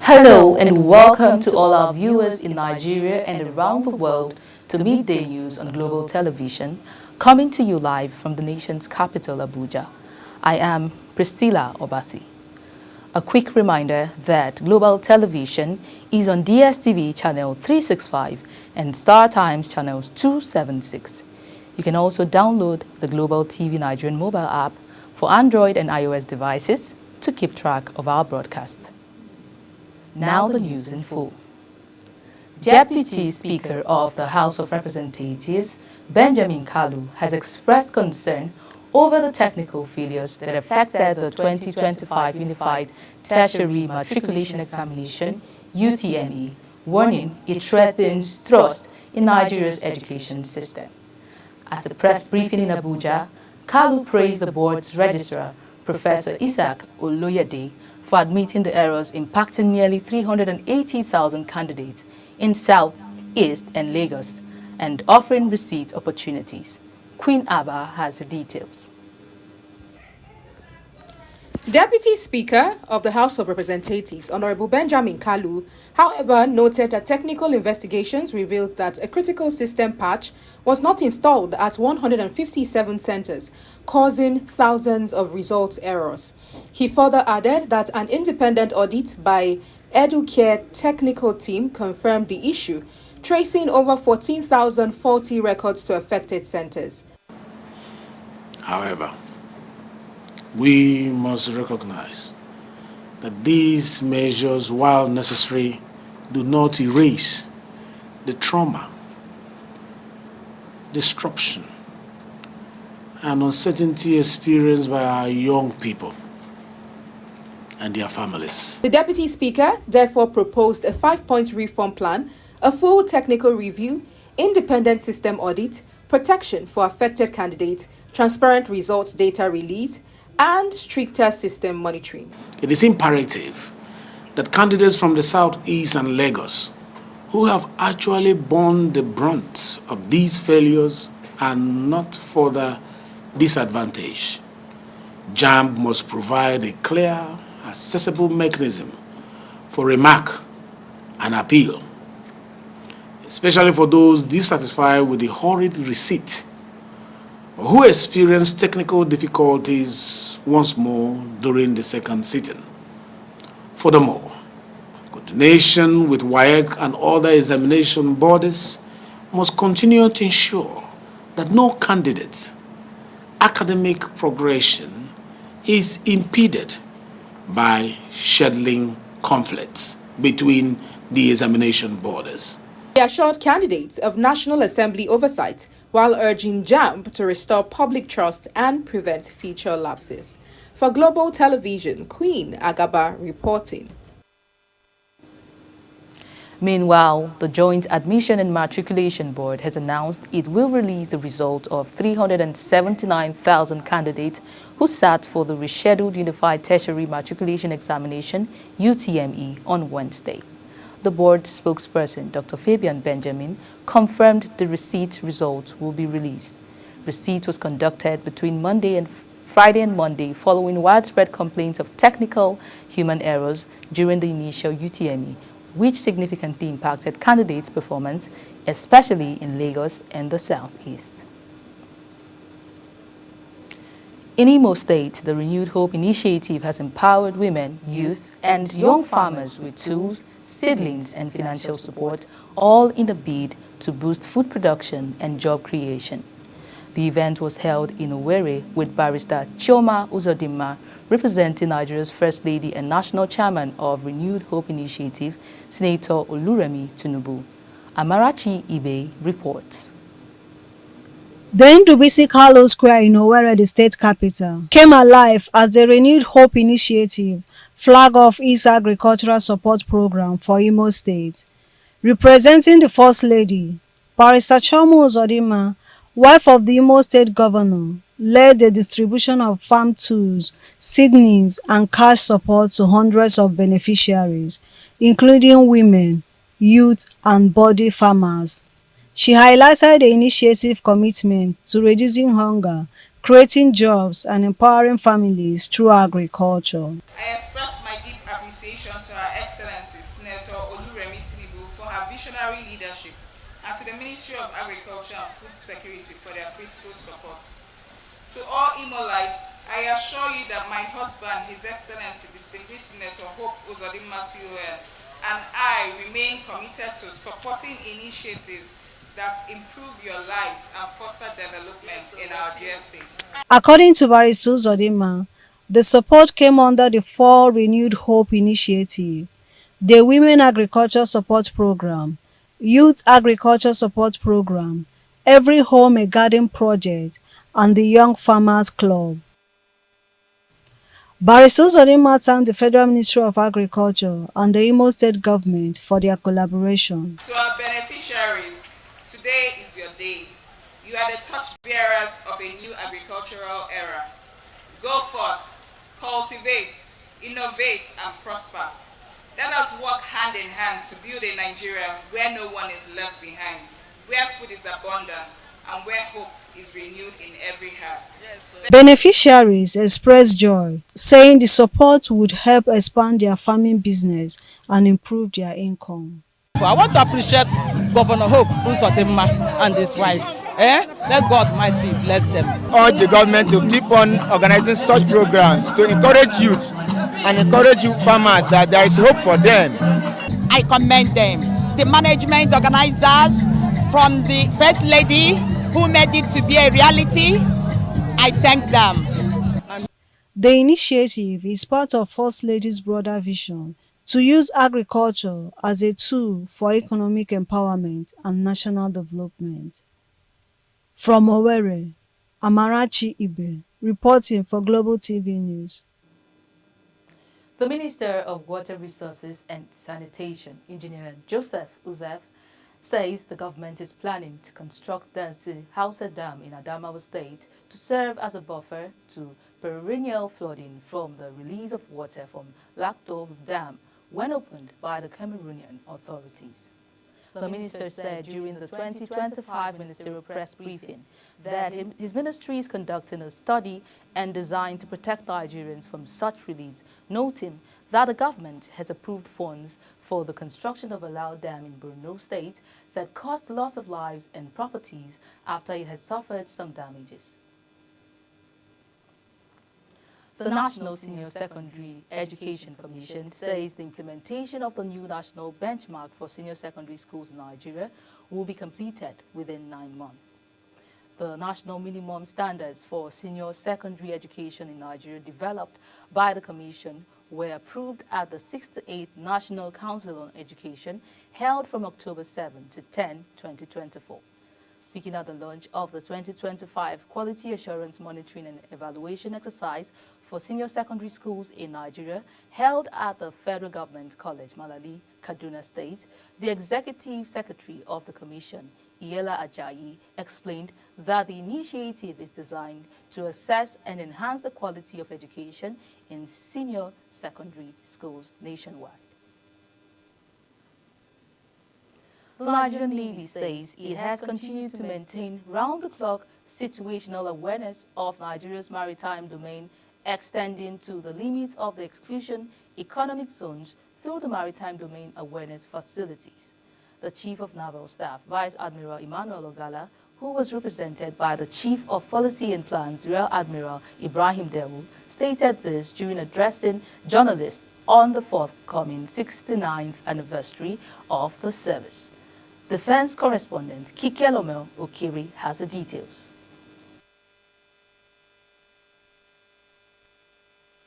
Hello and welcome to all our viewers in Nigeria and around the world to Midday News on Global Television, coming to you live from the nation's capital, Abuja. I am Priscilla Obasi. A quick reminder that Global Television is on DSTV channel 365 and Star Times channels 276. You can also download the Global TV Nigerian mobile app for Android and iOS devices to keep track of our broadcast. Now the news in full. Deputy Speaker of the House of Representatives, Benjamin Kalu, has expressed concern over the technical failures that affected the 2025 Unified Tertiary Matriculation Examination, UTME, warning it threatens trust in Nigeria's education system. At a press briefing in Abuja, Kalu praised the board's registrar, Professor Isaac Oloyede, for admitting the errors impacting nearly 380,000 candidates in South, East and Lagos and offering receipt opportunities. Queen Abba has the details. Deputy Speaker of the House of Representatives, Honorable Benjamin Kalu, however, noted that technical investigations revealed that a critical system patch was not installed at 157 centers, causing thousands of results errors. He further added that an independent audit by Educare technical team confirmed the issue, tracing over 14,000 faulty records to affected centers. However, we must recognize that these measures, while necessary, do not erase the trauma, disruption, and uncertainty experienced by our young people and their families. The Deputy Speaker therefore proposed a 5-point reform plan, a full technical review, independent system audit, protection for affected candidates, transparent results data release, and stricter system monitoring. It is imperative that candidates from the Southeast and Lagos who have actually borne the brunt of these failures are not further disadvantaged. JAMB must provide a clear, accessible mechanism for remark and appeal, especially for those dissatisfied with the hurried receipt or who experienced technical difficulties once more during the second sitting. Furthermore, coordination with WAEC and other examination bodies must continue to ensure that no candidate academic progression is impeded by scheduling conflicts between the examination bodies. He assured candidates of National Assembly oversight while urging JAMB to restore public trust and prevent future lapses. For Global Television, Queen Agaba reporting. Meanwhile, the Joint Admission and Matriculation Board has announced it will release the result of 379,000 candidates who sat for the rescheduled Unified Tertiary Matriculation Examination, UTME, on Wednesday. The board spokesperson, Dr. Fabian Benjamin, confirmed the receipt results will be released. Receipt was conducted between Friday and Monday following widespread complaints of technical human errors during the initial UTME, which significantly impacted candidates' performance, especially in Lagos and the Southeast. In Imo State, the Renewed Hope Initiative has empowered women, youth, and young farmers with tools, seedlings, and financial support, all in a bid to boost food production and job creation. The event was held in Owerri with Barrister Chioma Uzodinma, representing Nigeria's First Lady and National Chairman of Renewed Hope Initiative, Senator Oluremi Tinubu. Amarachi Ibe reports. The Ndubisi Carlo Square in Owerri, the state capital, came alive as the Renewed Hope Initiative flag off its agricultural support program for Imo State. Representing the First Lady, Barrister Chioma Uzodinma, wife of the Imo State Governor, led the distribution of farm tools, seedlings, and cash support to hundreds of beneficiaries, including women, youth, and body farmers. She highlighted the initiative's commitment to reducing hunger, creating jobs, and empowering families through agriculture. I express my deep appreciation to Her Excellency food security for their critical support. To all Imolites, I assure you that my husband, His Excellency Distinguished Senator Hope Uzodimma CON, and I remain committed to supporting initiatives that improve your lives and foster development in our dear states. According to Barrister Uzodimma, the support came under the 4 Renewed Hope Initiative, the Women Agriculture Support Program, Youth Agriculture Support Program, Every Home a Garden Project, and the Young Farmers Club. Barrister Uzodimma thanked the Federal Ministry of Agriculture and the Imo State government for their collaboration. To our beneficiaries, today is your day. You are the torch-bearers of a new agricultural era. Go forth, cultivate, innovate, and prosper. Let us work hand in hand to build a Nigeria where no one is left behind, where food is abundant, and where hope is renewed in every heart. Beneficiaries expressed joy, saying the support would help expand their farming business and improve their income. I want to appreciate Governor Hope Uzodimma and his wife. Let God Almighty bless them. Urge the government to keep on organizing such programs to encourage youth and encourage farmers that there is hope for them. I commend them, the management organizers, from the First Lady who made it to be a reality. I thank them. The initiative is part of First Lady's broader vision to use agriculture as a tool for economic empowerment and national development. From Owerri, Amarachi Ibe, reporting for Global TV News. The Minister of Water Resources and Sanitation, Engineer Joseph Uzef, says the government is planning to construct the Nsi Hausa Dam in Adamawa State to serve as a buffer to perennial flooding from the release of water from Lac-Dove Dam when opened by the Cameroonian authorities. The minister said during the 2025 ministerial press briefing that his ministry is conducting a study and designed to protect Nigerians from such release, noting that the government has approved funds for the construction of a Lao Dam in Borno State that caused loss of lives and properties after it has suffered some damages. The National Senior Secondary Education Commission says the implementation of the new national benchmark for senior secondary schools in Nigeria will be completed within 9 months. The national minimum standards for senior secondary education in Nigeria developed by the Commission were approved at the 68th National Council on Education held from October 7 to 10, 2024. Speaking at the launch of the 2025 Quality Assurance Monitoring and Evaluation Exercise for Senior Secondary Schools in Nigeria, held at the Federal Government College, Malali, Kaduna State, the Executive Secretary of the Commission, Iela Ajayi, explained that the initiative is designed to assess and enhance the quality of education in senior secondary schools nationwide. The Nigerian Navy says it has continued to maintain round-the-clock situational awareness of Nigeria's maritime domain, extending to the limits of the exclusion economic zones through the Maritime Domain Awareness Facilities. The Chief of Naval Staff, Vice Admiral Emmanuel Ogala, who was represented by the Chief of Policy and Plans, Rear Admiral Ibrahim Dewu, stated this during addressing journalists on the forthcoming 69th anniversary of the service. Defense correspondent Kikelomel Okiri has the details.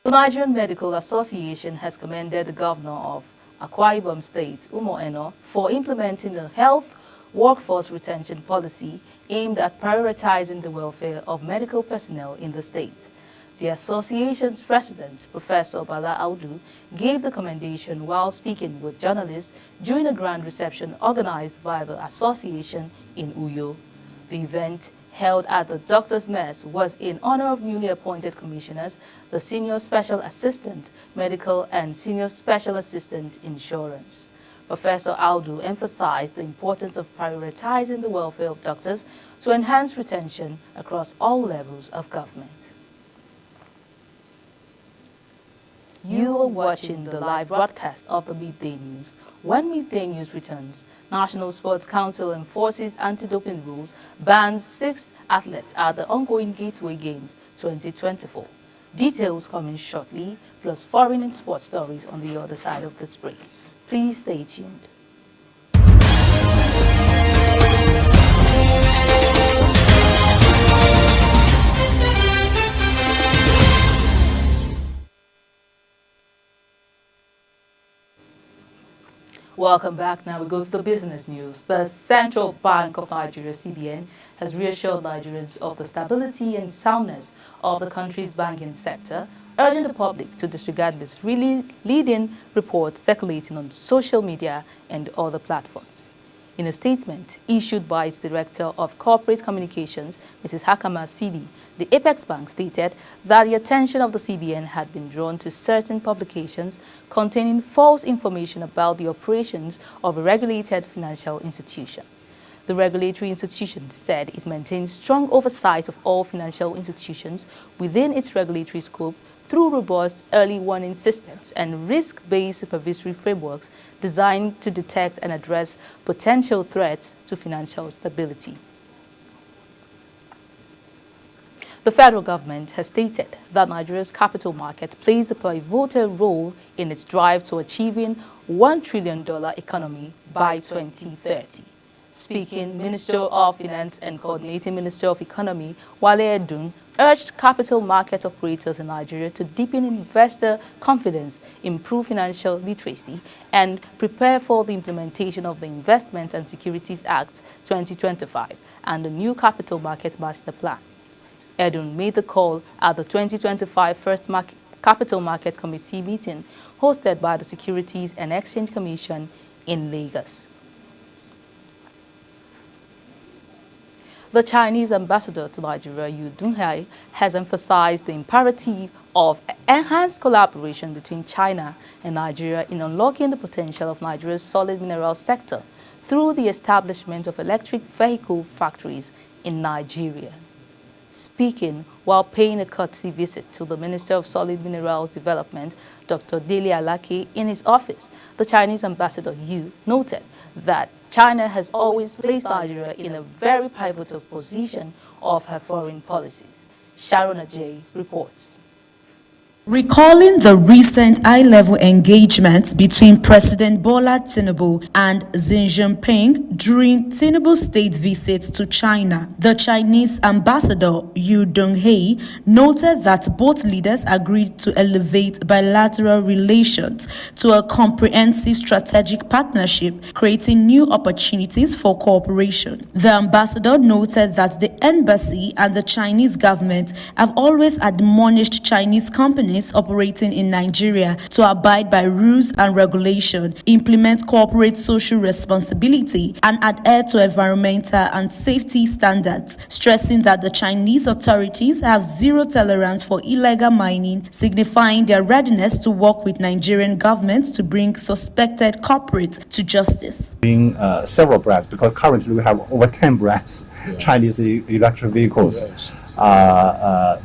The Nigerian Medical Association has commended the governor of Akwa Ibom State, Umo Eno, for implementing a health workforce retention policy aimed at prioritizing the welfare of medical personnel in the state. The association's president, Professor Bala Audu, gave the commendation while speaking with journalists during a grand reception organized by the association in Uyo. The event, held at the Doctor's Mess, was in honor of newly appointed commissioners, the Senior Special Assistant Medical and Senior Special Assistant Insurance. Professor Audu emphasized the importance of prioritizing the welfare of doctors to enhance retention across all levels of government. You are watching the live broadcast of the Midday News When Midday News returns, National Sports Council enforces anti-doping rules, bans 6 athletes at the ongoing Gateway Games 2024. Details coming shortly, plus foreign and sports stories on the other side of this break. Please stay tuned. Welcome back. Now we go to the business news. The Central Bank of Nigeria, CBN, has reassured Nigerians of the stability and soundness of the country's banking sector, urging the public to disregard misleading reports circulating on social media and other platforms. In a statement issued by its Director of Corporate Communications, Mrs. Hakama Sidi, the Apex Bank stated that the attention of the CBN had been drawn to certain publications containing false information about the operations of a regulated financial institution. The regulatory institution said it maintains strong oversight of all financial institutions within its regulatory scope through robust early warning systems and risk-based supervisory frameworks designed to detect and address potential threats to financial stability. The federal government has stated that Nigeria's capital market plays a pivotal role in its drive to achieving $1 trillion economy by 2030. Speaking, Minister of Finance and Coordinating Minister of Economy, Wale Edun, urged capital market operators in Nigeria to deepen investor confidence, improve financial literacy, and prepare for the implementation of the Investment and Securities Act 2025 and the new Capital Market Master Plan. Edun made the call at the 2025 First Capital Market Committee meeting hosted by the Securities and Exchange Commission in Lagos. The Chinese ambassador to Nigeria, Yu Dunhai, has emphasized the imperative of enhanced collaboration between China and Nigeria in unlocking the potential of Nigeria's solid mineral sector through the establishment of electric vehicle factories in Nigeria. Speaking while paying a courtesy visit to the Minister of Solid Minerals Development, Dr. Dele Alake, in his office, the Chinese ambassador Yu noted that China has always placed Nigeria in a very pivotal position of her foreign policies. Sharon Ajay reports. Recalling the recent high-level engagement between President Bola Tinubu and Xi Jinping during Tinubu's state visit to China, the Chinese ambassador Yu Dunhai noted that both leaders agreed to elevate bilateral relations to a comprehensive strategic partnership, creating new opportunities for cooperation. The ambassador noted that the embassy and the Chinese government have always admonished Chinese companies operating in Nigeria to abide by rules and regulation, implement corporate social responsibility, and adhere to environmental and safety standards, stressing that the Chinese authorities have zero tolerance for illegal mining, signifying their readiness to work with Nigerian governments to bring suspected corporates to justice. Several brands, because currently we have over 10 brands, Chinese electric vehicles. Yes.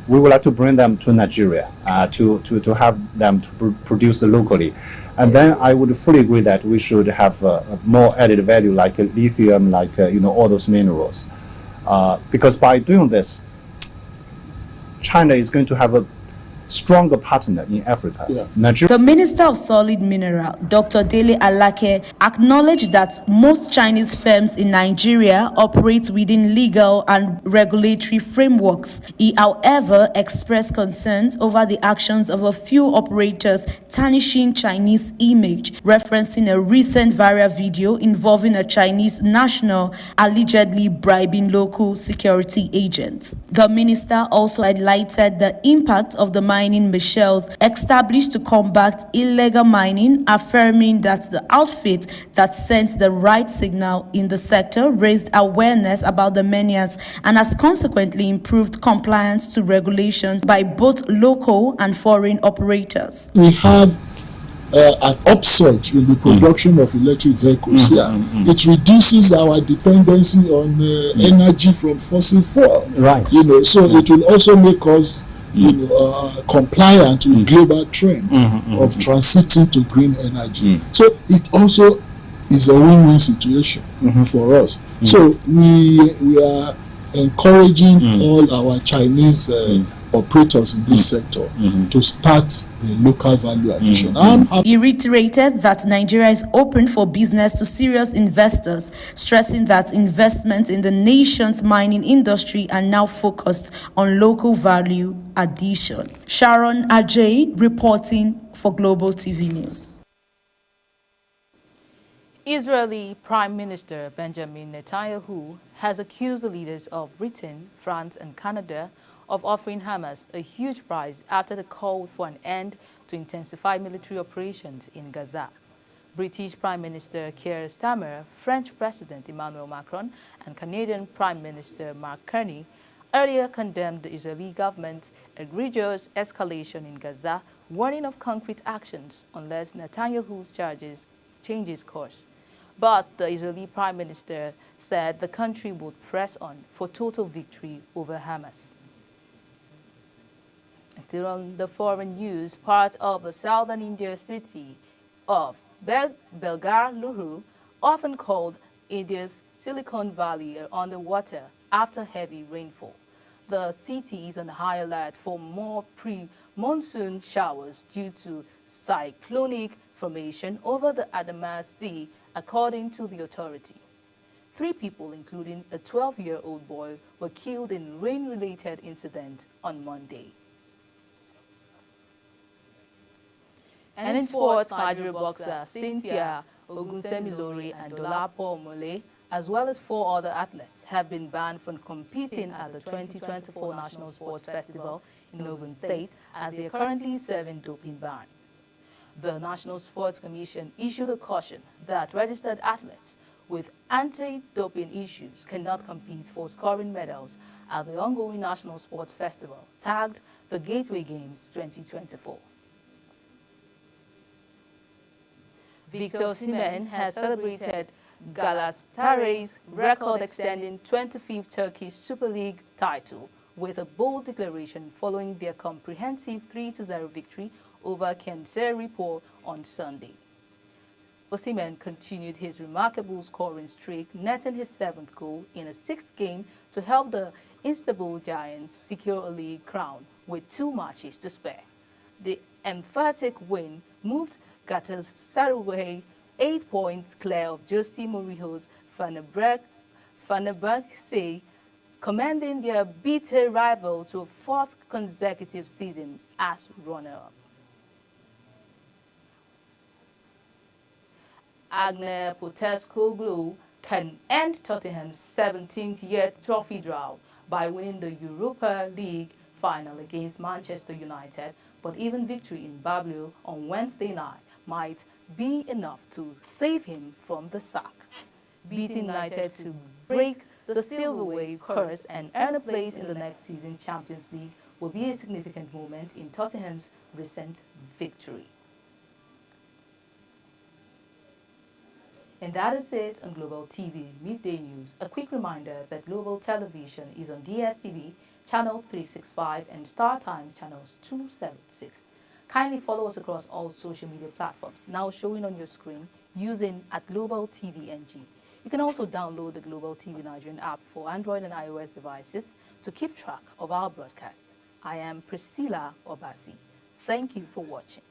We would like to bring them to Nigeria to have them to produce locally, and then I would fully agree that we should have more added value like lithium, like all those minerals, because by doing this, China is going to have a stronger partner in Africa. Yeah. The Minister of Solid Mineral, Dr. Dele Alake, acknowledged that most Chinese firms in Nigeria operate within legal and regulatory frameworks. He, however, expressed concerns over the actions of a few operators tarnishing Chinese image, referencing a recent viral video involving a Chinese national allegedly bribing local security agents. The minister also highlighted the impact of the mining machines established to combat illegal mining, affirming that the outfit that sent the right signal in the sector raised awareness about the menace and has consequently improved compliance to regulation by both local and foreign operators. We have an upsurge in the production of electric vehicles here. It reduces our dependency on energy from fossil fuel. Right. So it will also make us compliant with global trend of transiting to green energy. So it also is a win-win situation for us. So we are encouraging all our Chinese operators in this sector to start the local value addition. He reiterated that Nigeria is open for business to serious investors, stressing that investment in the nation's mining industry are now focused on local value addition. Sharon Ajay reporting for Global TV News. Israeli Prime Minister Benjamin Netanyahu has accused the leaders of Britain, France and Canada of offering Hamas a huge prize after the call for an end to intensify military operations in Gaza. British Prime Minister Keir Starmer, French President Emmanuel Macron and Canadian Prime Minister Mark Carney earlier condemned the Israeli government's egregious escalation in Gaza, warning of concrete actions unless Netanyahu's charges changes course. But the Israeli Prime Minister said the country would press on for total victory over Hamas. Still on the foreign news, part of the southern India city of Bengaluru, often called India's Silicon Valley, are underwater after heavy rainfall. The city is on high alert for more pre-monsoon showers due to cyclonic formation over the Andaman Sea, according to the authority. 3 people, including a 12-year-old boy, were killed in rain-related incident on Monday. And in sports, Nigeria boxer Cynthia Ogunsemilore and Dolapo Omole, as well as 4 other athletes, have been banned from competing at the 2024 National Sports Festival in Ogun State as they are currently serving doping bans. The National Sports Commission issued a caution that registered athletes with anti-doping issues cannot compete for scoring medals at the ongoing National Sports Festival, tagged the Gateway Games 2024. Victor Osimhen has celebrated Galatasaray's record-extending 25th Turkish Super League title with a bold declaration following their comprehensive 3-0 victory over Kayserispor on Sunday. Osimhen continued his remarkable scoring streak, netting his 7th goal in a 6th game to help the Istanbul Giants secure a league crown with 2 matches to spare. The emphatic win moved Galatasaray 8 points clear of Jose Mourinho's Fenerbahce, commanding their bitter rival to a 4th consecutive season as runner-up. Agne Postecoglou can end Tottenham's 17th-year trophy drought by winning the Europa League final against Manchester United, but even victory in Babylon on Wednesday night might be enough to save him from the sack. Beating United to break the silverware curse and earn a place in the next season's Champions League will be a significant moment in Tottenham's recent victory. And that is it on Global TV Midday News. A quick reminder that Global Television is on DSTV, Channel 365 and Star Times Channels 276. Kindly follow us across all social media platforms, now showing on your screen, using @GlobalTVNG. You can also download the Global TV Nigerian app for Android and iOS devices to keep track of our broadcast. I am Priscilla Obasi. Thank you for watching.